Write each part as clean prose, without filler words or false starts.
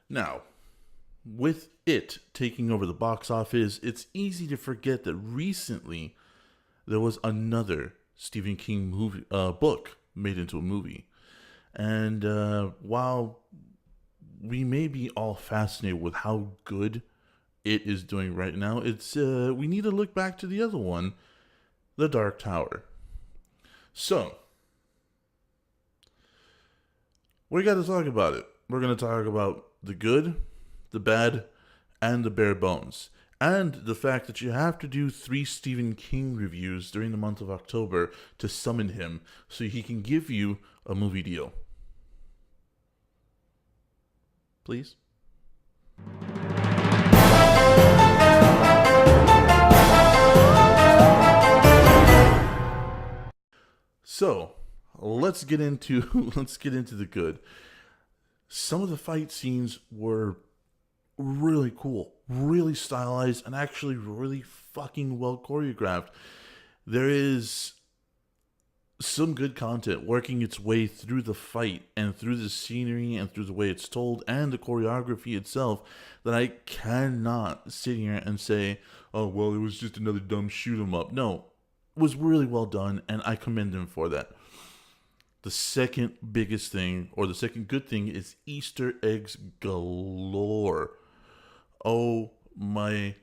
Now, with it taking over the box office, it's easy to forget that recently there was another Stephen King book made into a movie. And while we may be all fascinated with how good it is doing right now, it's we need to look back to the other one, The Dark Tower. So, we got to talk about it. We're going to talk about the good, the bad, and the bare bones. And the fact that you have to do 3 Stephen King reviews during the month of October to summon him so he can give you a movie deal. Please? So, let's get into the good. Some of the fight scenes were really cool, really stylized, and actually really fucking well choreographed. There is some good content working its way through the fight and through the scenery and through the way it's told and the choreography itself that I cannot sit here and say, oh, well, it was just another dumb shoot 'em up. No, it was really well done, and I commend him for that. The second biggest thing, or the second good thing, is Easter eggs galore. Oh my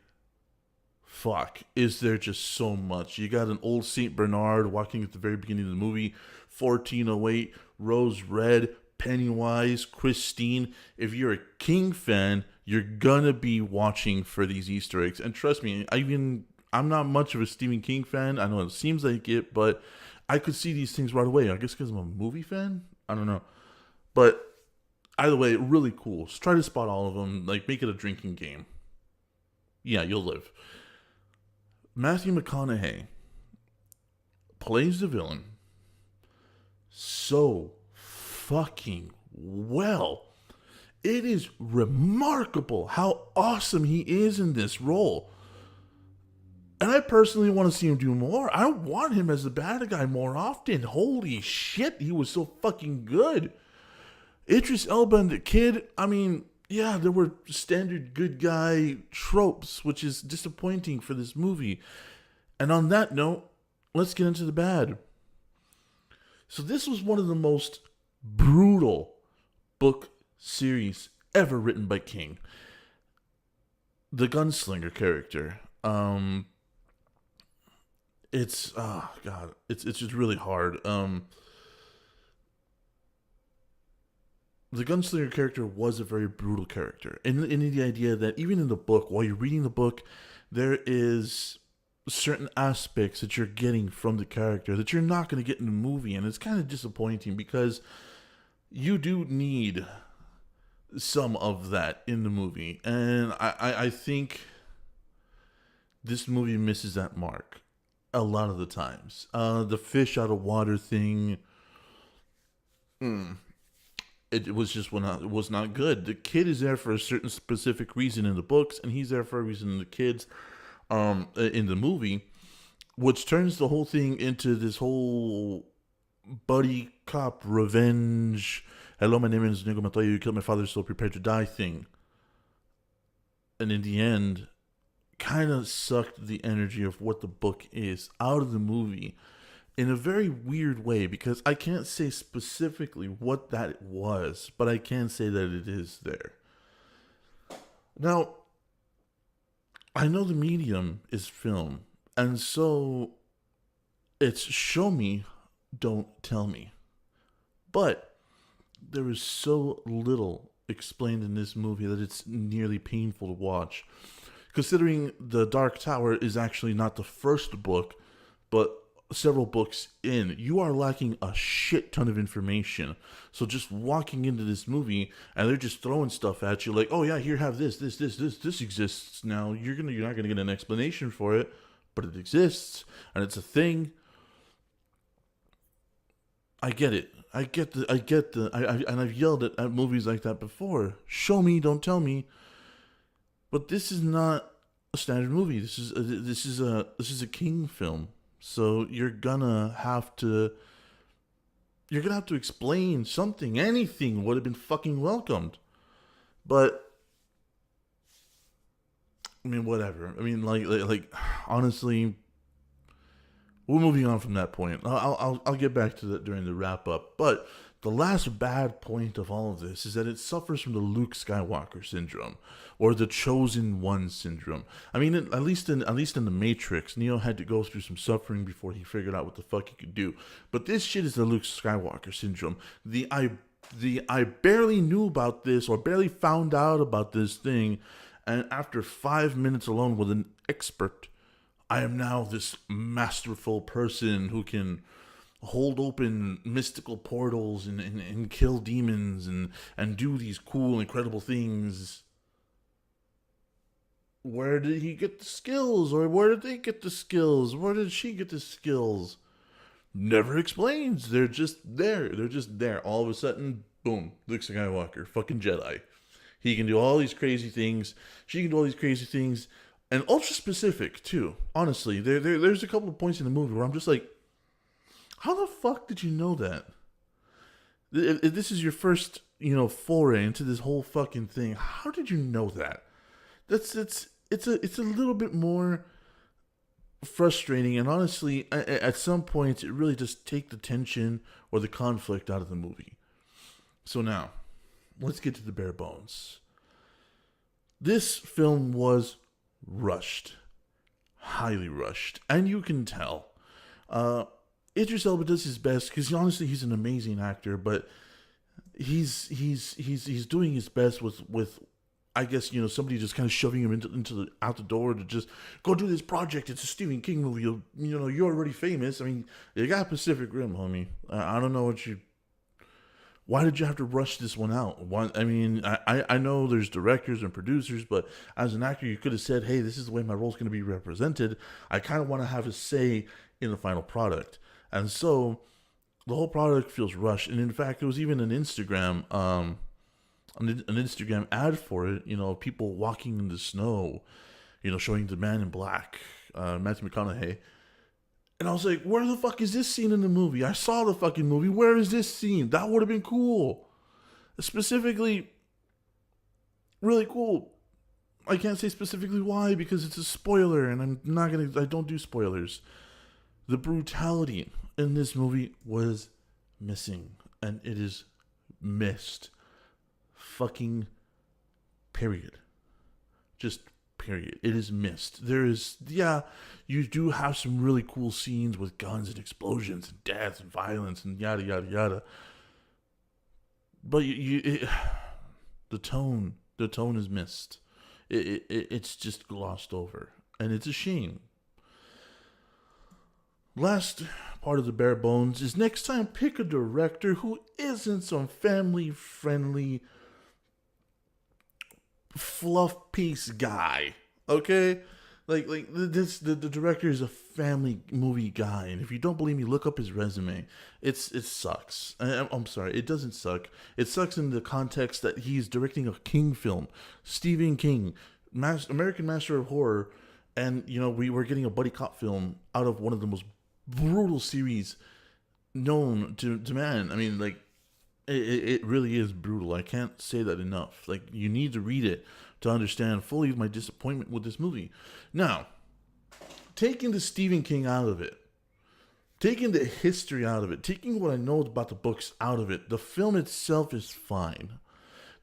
fuck. Is there just so much? You got an old St. Bernard walking at the very beginning of the movie, 1408, Rose Red, Pennywise, Christine. If you're a King fan, you're gonna be watching for these Easter eggs. And trust me, I'm not much of a Stephen King fan. I know it seems like it, but I could see these things right away. I guess because I'm a movie fan? I don't know. But either way, really cool. Just try to spot all of them. Like, make it a drinking game. Yeah, you'll live. Matthew McConaughey plays the villain so fucking well. It is remarkable how awesome he is in this role. And I personally want to see him do more. I want him as the bad guy more often. Holy shit, he was so fucking good. Idris Elba and the kid, I mean, yeah, there were standard good guy tropes, which is disappointing for this movie. And on that note, let's get into the bad. So this was one of the most brutal book series ever written by King. The gunslinger character. It's it's just really hard. The gunslinger character was a very brutal character. And in the idea that even in the book, while you're reading the book, there is certain aspects that you're getting from the character that you're not going to get in the movie. And it's kind of disappointing because you do need some of that in the movie. And I think this movie misses that mark a lot of the times. The fish out of water thing... It was not good. The kid is there for a certain specific reason in the books, and he's there for a reason in the kids, in the movie, which turns the whole thing into this whole buddy cop revenge. Hello, my name is Nico Montoya. You killed my father, so prepare to die thing. And in the end, kind of sucked the energy of what the book is out of the movie. In a very weird way, because I can't say specifically what that was, but I can say that it is there. Now, I know the medium is film, and so it's show me, don't tell me. But there is so little explained in this movie that it's nearly painful to watch. Considering The Dark Tower is actually not the first book, but several books in, you are lacking a shit ton of information. So just walking into this movie and they're just throwing stuff at you like, oh yeah, here, have this exists now. You're not gonna get an explanation for it, but it exists and it's a thing. I get it. And I've yelled at movies like that before. Show me, don't tell me. But this is not a standard movie. This is a King film. So you're gonna have to explain something. Anything would have been fucking welcomed. But I mean, whatever. I mean, honestly, we're moving on from that point. I'll get back to that during the wrap up. But the last bad point of all of this is that it suffers from the Luke Skywalker syndrome, or the Chosen One syndrome. I mean, at least in the Matrix, Neo had to go through some suffering before he figured out what the fuck he could do. But this shit is the Luke Skywalker syndrome. I barely knew about this, or barely found out about this thing, and after 5 minutes alone with an expert, I am now this masterful person who can hold open mystical portals and kill demons and do these cool, incredible things. Where did he get the skills? Or where did they get the skills? Where did she get the skills? Never explains. They're just there. They're just there. All of a sudden, boom, Luke Skywalker, fucking Jedi. He can do all these crazy things. She can do all these crazy things. And ultra specific, too. Honestly, there's a couple of points in the movie where I'm just like, how the fuck did you know that? If this is your first, foray into this whole fucking thing, how did you know that? It's a little bit more frustrating, and honestly, at some points, it really just take the tension or the conflict out of the movie. So now, let's get to the bare bones. This film was rushed, highly rushed, and you can tell. Idris Elba does his best because honestly, he's an amazing actor, but he's doing his best with I guess, somebody just kind of shoving him out the door to just go do this project. It's a Stephen King movie. You're already famous. I mean, you got Pacific Rim, homie. I don't know why did you have to rush this one out? I know there's directors and producers, but as an actor, you could have said, hey, this is the way my role's going to be represented. I kind of want to have a say in the final product. And so the whole product feels rushed. And in fact, there was even an Instagram ad for it, people walking in the snow, showing the Man in Black, Matthew McConaughey. And I was like, where the fuck is this scene in the movie? I saw the fucking movie. Where is this scene? That would have been cool. Specifically, really cool. I can't say specifically why because it's a spoiler and I don't do spoilers. The brutality in this movie was missing, and it is missed. Fucking period. Just period. It is missed. There is, you do have some really cool scenes with guns and explosions and death and violence and yada yada yada. But the tone is missed. It's just glossed over, and it's a shame. Last part of the bare bones is next time pick a director who isn't some family friendly fluff piece guy, okay? Like the director is a family movie guy, and if you don't believe me, look up his resume. It sucks. I'm sorry, it doesn't suck. It sucks in the context that he's directing a King film, Stephen King, American Master of Horror, and we were getting a buddy cop film out of one of the most brutal series known to man. I mean, like. It really is brutal. I can't say that enough. Like, you need to read it to understand fully my disappointment with this movie. Now, taking the Stephen King out of it, taking the history out of it, taking what I know about the books out of it, the film itself is fine.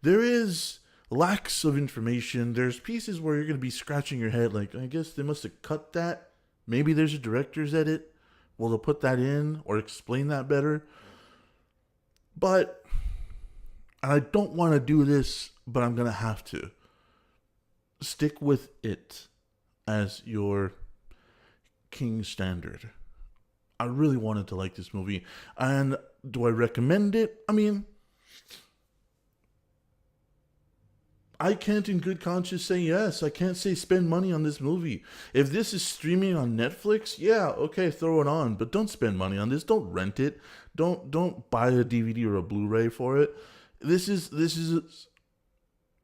There is lacks of information. There's pieces where you're going to be scratching your head like, I guess they must have cut that. Maybe there's a director's edit. Will they put that in or explain that better? But, and I don't want to do this, but I'm going to have to. Stick with it as your King standard. I really wanted to like this movie. And do I recommend it? I mean, I can't in good conscience say yes. I can't say spend money on this movie. If this is streaming on Netflix, yeah, okay, throw it on. But don't spend money on this. Don't rent it. Don't buy a DVD or a Blu-ray for it. This is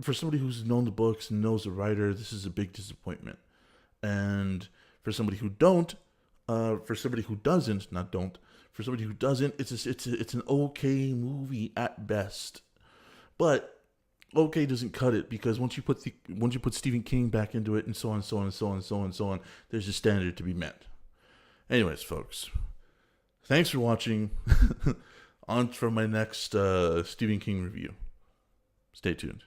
for somebody who's known the books and knows the writer. This is a big disappointment. And for somebody who doesn't, it's an okay movie at best. But okay doesn't cut it, because once you put Stephen King back into it, and so on, so on, and so on, and so on, and so on, there's a standard to be met. Anyways, folks, thanks for watching. On for my next Stephen King review. Stay tuned.